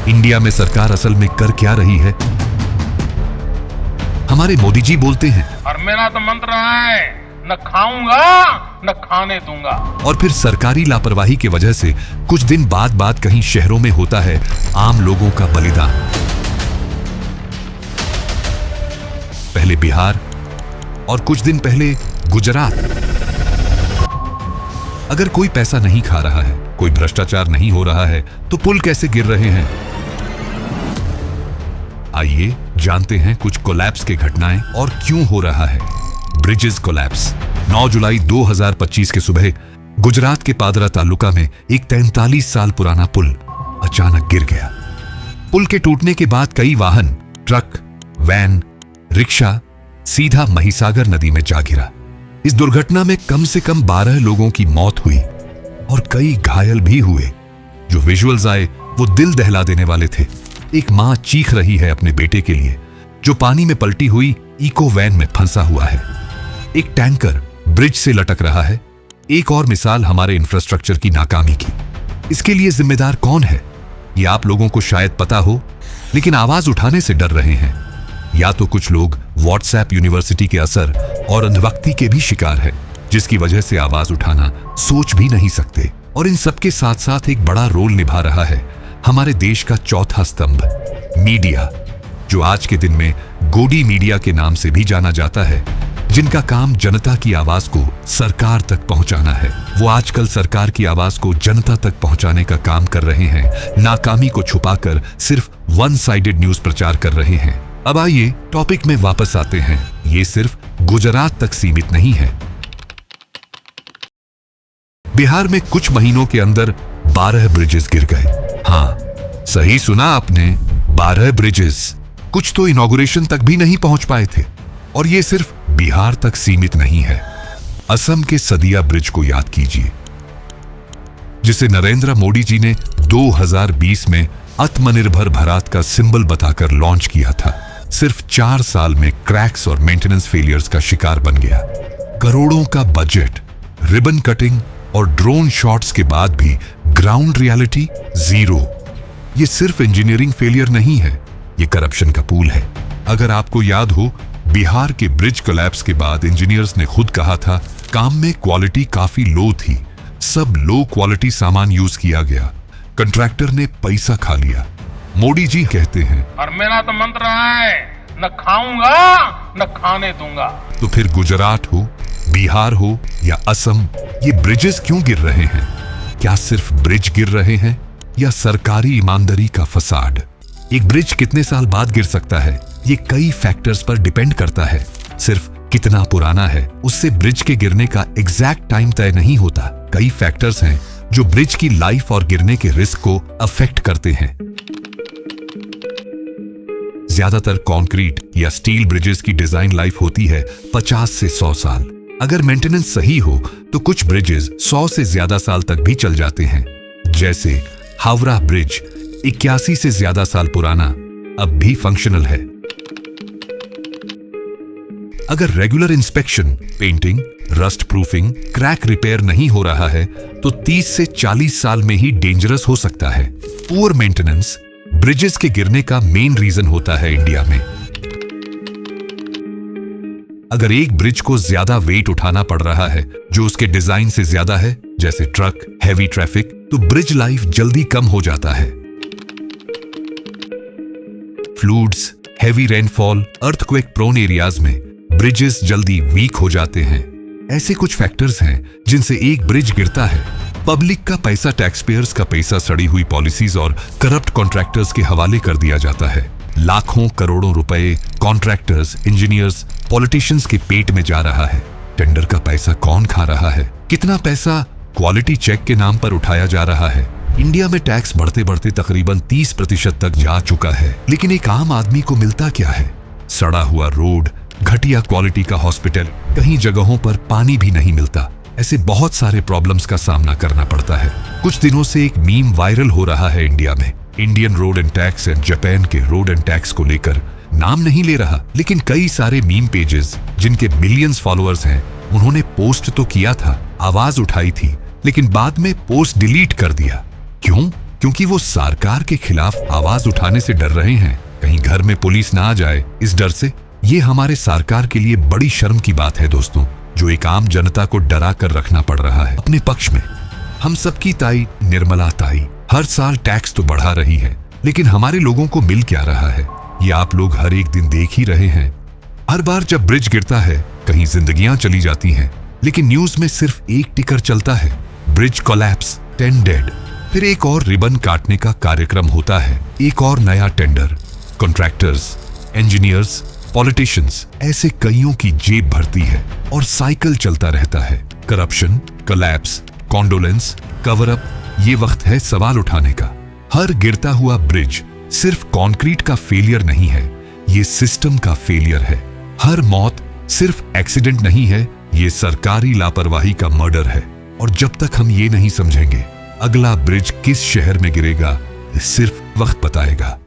India में सरकार असल में कर क्या रही है? हमारे मोदी जी बोलते हैं, और मेरा तो मंत्र है, न खाऊंगा न खाने दूंगा। और फिर सरकारी लापरवाही की वजह से कुछ दिन बाद कहीं शहरों में होता है आम लोगों का बलिदान। पहले बिहार और कुछ दिन पहले गुजरात। अगर कोई पैसा नहीं खा रहा है, कोई भ्रष्टाचार नहीं हो रहा है, तो पुल कैसे गिर रहे हैं? आइए जानते हैं कुछ कोलैप्स के घटनाएं और क्यों हो रहा है ब्रिजेस कोलैप्स। 9 जुलाई 2025 के सुबह गुजरात के पादरा तालुका में एक 43 साल पुराना पुल अचानक गिर गया। पुल के टूटने के बाद कई वाहन, ट्रक, वैन, रिक्शा सीधा महिसागर नदी में जा गिरा। इस दुर्घटना में कम से कम 12 लोगों की मौत हुई और कई घायल भी हुए। जो विजुअल्स आए वो दिल दहला देने वाले थे। एक मां चीख रही है अपने बेटे के लिए, जो पानी में पलटी हुई इको वैन में फंसा हुआ है। एक टैंकर ब्रिज से लटक रहा है। एक और मिसाल हमारे इंफ्रास्ट्रक्चर की नाकामी की। इसके लिए जिम्मेदार कौन है, ये आप लोगों को शायद पता हो, लेकिन आवाज उठाने से डर रहे हैं। या तो कुछ लोग व्हाट्सएप यूनिवर्सिटी के असर और अंधभक्ति के भी शिकार है, जिसकी वजह से आवाज उठाना सोच भी नहीं सकते। और इन सबके साथ साथ एक बड़ा रोल निभा रहा है हमारे देश का चौथा स्तंभ, मीडिया, जो आज के दिन में गोडी मीडिया के नाम से भी जाना जाता है, जिनका काम जनता की आवाज को सरकार तक पहुंचाना है। वो आजकल सरकार की आवाज को जनता तक पहुंचाने का काम कर रहे हैं, नाकामी को छुपाकर सिर्फ वन साइडेड न्यूज प्रचार कर रहे हैं। अब आइए टॉपिक में वापस आते हैं। ये सिर्फ गुजरात तक सीमित नहीं है। बिहार में कुछ महीनों के अंदर 12 ब्रिजेस गिर गए। हाँ, सही सुना आपने, 12 ब्रिजेस। कुछ तो इनॉग्रेशन तक भी नहीं पहुंच पाए थे। और ये सिर्फ बिहार तक सीमित नहीं है। असम के सदिया ब्रिज को याद कीजिए, जिसे नरेंद्र मोदी जी ने 2020 में आत्मनिर्भर भारत का सिंबल बताकर लॉन्च किया था। सिर्फ 4 साल में क्रैक्स और मेंटेनेंस फेलियर्स का शिकार बन गया। करोड़ों का बजट, रिबन कटिंग और ड्रोन शॉट्स के बाद भी ग्राउंड रियलिटी जीरो। ये सिर्फ इंजीनियरिंग फेलियर नहीं है, ये करप्शन का पूल है। अगर आपको याद हो, बिहार के ब्रिज कोलैप्स के बाद इंजीनियर्स ने खुद कहा था काम में क्वालिटी काफी लो थी, सब लो क्वालिटी सामान यूज किया गया, कंट्रैक्टर ने पैसा खा लिया। मोदी जी कहते हैं, और मेरा तो मंत्र है, न खाऊंगा न खाने दूंगा। तो फिर गुजरात हो, बिहार हो या असम, ये ब्रिजेस क्यों गिर रहे हैं? क्या सिर्फ ब्रिज गिर रहे हैं या सरकारी ईमानदारी का फसाड? एक ब्रिज कितने साल बाद गिर सकता है, ये कई फैक्टर्स पर डिपेंड करता है। सिर्फ कितना पुराना है, उससे ब्रिज के गिरने का एग्जैक्ट टाइम तय नहीं होता। कई फैक्टर्स हैं जो ब्रिज की लाइफ और गिरने के रिस्क को अफेक्ट करते हैं। ज्यादातर कंक्रीट या स्टील ब्रिजेस की डिजाइन लाइफ होती है 50 से 100 साल। अगर मेंटेनेंस सही हो तो कुछ ब्रिजेस 100 से ज्यादा साल तक भी चल जाते हैं। जैसे हावड़ा ब्रिज 81 से ज्यादा साल पुराना, अब भी फंक्शनल है। अगर regular inspection, painting, rust proofing, crack repair नहीं हो रहा है तो 30 से 40 साल में ही डेंजरस हो सकता है। पुअर मेंटेनेंस ब्रिजेस के गिरने का मेन रीजन होता है इंडिया में। अगर एक ब्रिज को ज्यादा वेट उठाना पड़ रहा है जो उसके डिजाइन से ज्यादा है, जैसे ट्रक, हैवी ट्रैफिक, तो ब्रिज लाइफ जल्दी कम हो जाता है। Floods, heavy rainfall, earthquake prone areas में ब्रिजेस जल्दी वीक हो जाते हैं। ऐसे कुछ फैक्टर्स हैं जिनसे एक ब्रिज गिरता है। पब्लिक का पैसा, टैक्स पेयर्स का पैसा सड़ी हुई पॉलिसीज और करप्ट कॉन्ट्रैक्टर्स के हवाले कर दिया जाता है। लाखों करोड़ों रुपए कॉन्ट्रैक्टर्स, इंजीनियर्स, पॉलिटिशियंस के पेट में जा रहा है। टेंडर का पैसा कौन खा रहा है? कितना पैसा क्वालिटी चेक के नाम पर उठाया जा रहा है? इंडिया में टैक्स बढ़ते बढ़ते तकरीबन 30% तक जा चुका है, लेकिन एक आम आदमी को मिलता क्या है? सड़ा हुआ रोड, घटिया क्वालिटी का हॉस्पिटल, कहीं जगहों पर पानी भी नहीं मिलता। ऐसे बहुत सारे प्रॉब्लम्स का सामना करना पड़ता है। कुछ दिनों से एक मीम वायरल हो रहा है इंडिया में। Indian road and tax and Japan के रोड एंड टैक्स को लेकर। नाम नहीं ले रहा, लेकिन कई सारे मीम पेजेस जिनके मिलियंस फॉलोअर्स हैं, उन्होंने पोस्ट तो किया था, आवाज उठाई थी, लेकिन बाद में पोस्ट डिलीट कर दिया। क्यों? क्योंकि वो सरकार के खिलाफ आवाज उठाने से डर रहे हैं। कहीं घर में पुलिस ना आ जाए इस डर से। ये हमारे सरकार के लिए बड़ी शर्म की बात है दोस्तों, जो एक आम जनता को डरा कर रखना पड़ रहा है अपने पक्ष में। हम सबकी ताई निर्मला ताई हर साल टैक्स तो बढ़ा रही है, लेकिन हमारे लोगों को मिल क्या रहा है ये आप लोग हर एक दिन देख ही रहे हैं। हर बार जब ब्रिज गिरता है कहीं जिंदगियां चली जाती हैं, लेकिन न्यूज में सिर्फ एक टिकर चलता है, ब्रिज कोलैप्स 10 डेड। फिर एक और रिबन काटने का कार्यक्रम होता है, एक और नया टेंडर। कॉन्ट्रैक्टर्स, इंजीनियर्स, पॉलिटिशियंस, ऐसे कईयों की जेब भरती है और साइकिल चलता रहता है। Corruption, collapse, condolence, cover up, ये वक्त है सवाल उठाने का। हर गिरता हुआ ब्रिज सिर्फ कंक्रीट का फेलियर नहीं है, ये सिस्टम का फेलियर है। हर मौत सिर्फ एक्सीडेंट नहीं है, ये सरकारी लापरवाही का मर्डर है। और जब तक हम ये नहीं समझेंगे अगला ब्रिज किस शहर में गिरेगा, सिर्फ वक्त बताएगा।